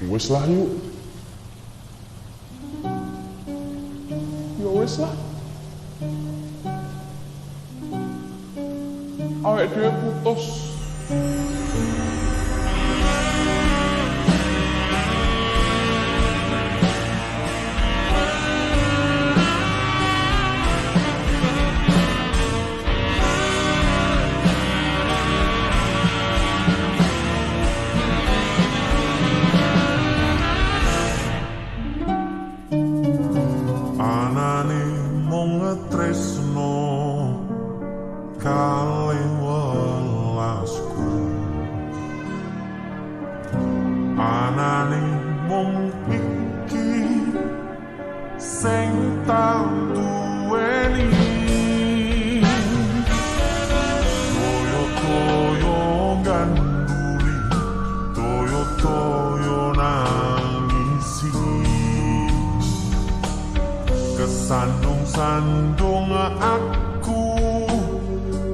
Wes lah yuk. Ya wes lah. Awake dhewe putus. Anane mung tresno kalih welasku, anane mung iki sing tak duweni. Toyo-toyo ganduli, toyo-toyo nangisi, kesandung-sandung aku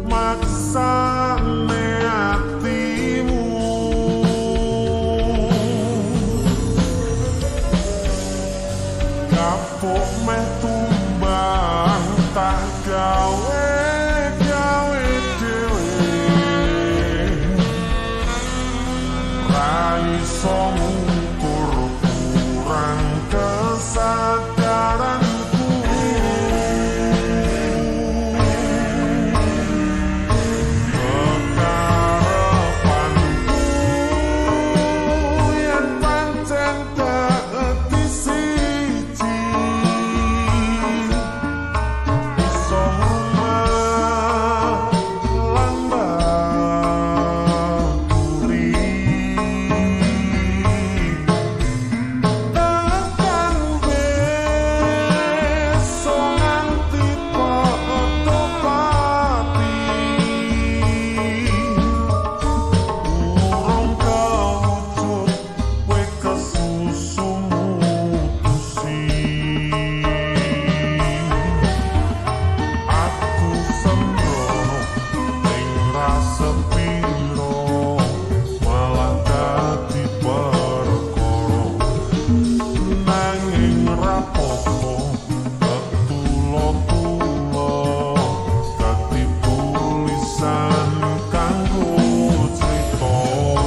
maksane hatimu. Kapok meh tumbang tak gawe dhewe, ra iso ngukur kurang kesadaranku. Kekarepanku yen pancen dadi siji, iso melambaturi. Takkan beso nganti padha pati, urung kawujud kowe kesusu mutusi. Aku sembrono ning rasa piro, malah dadi perkara. Nanging rapopo ketulo-tulo dadi tulisan kanggo crita tuwa.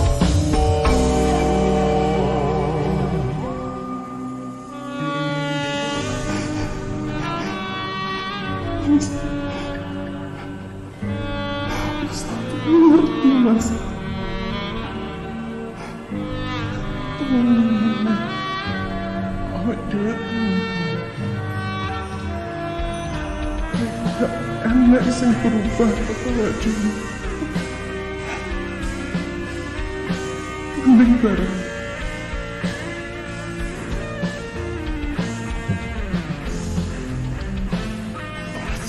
Mas. Awake dhewe gak enak sing berubah awake dhewe. Mending bareng.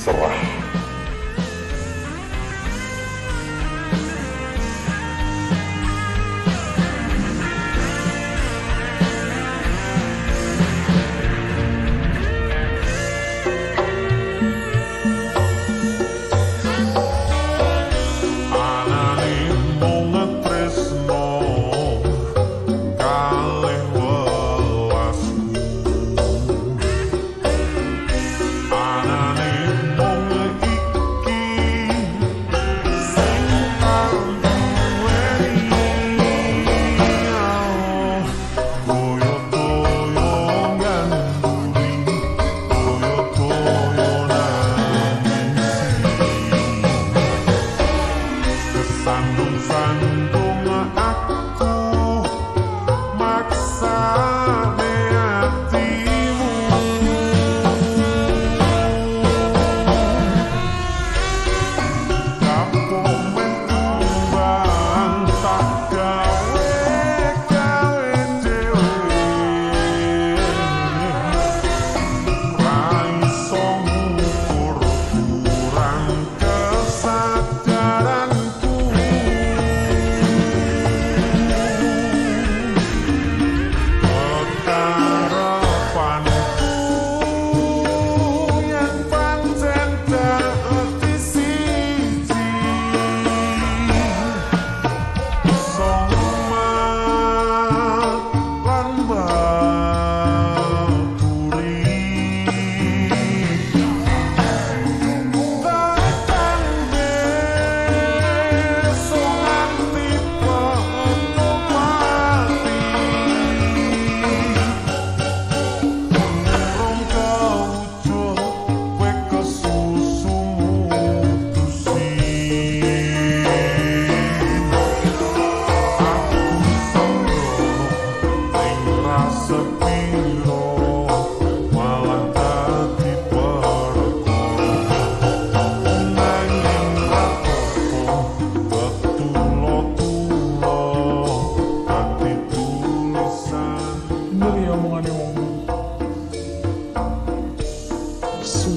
Serah. Anane mung tresno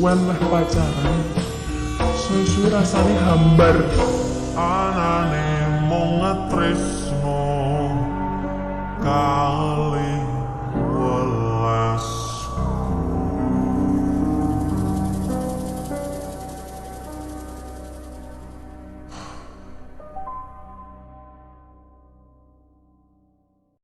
suwe-suwen meh pacaran. Suwe-suwe rasane hambar. Anane mung ngetresno kali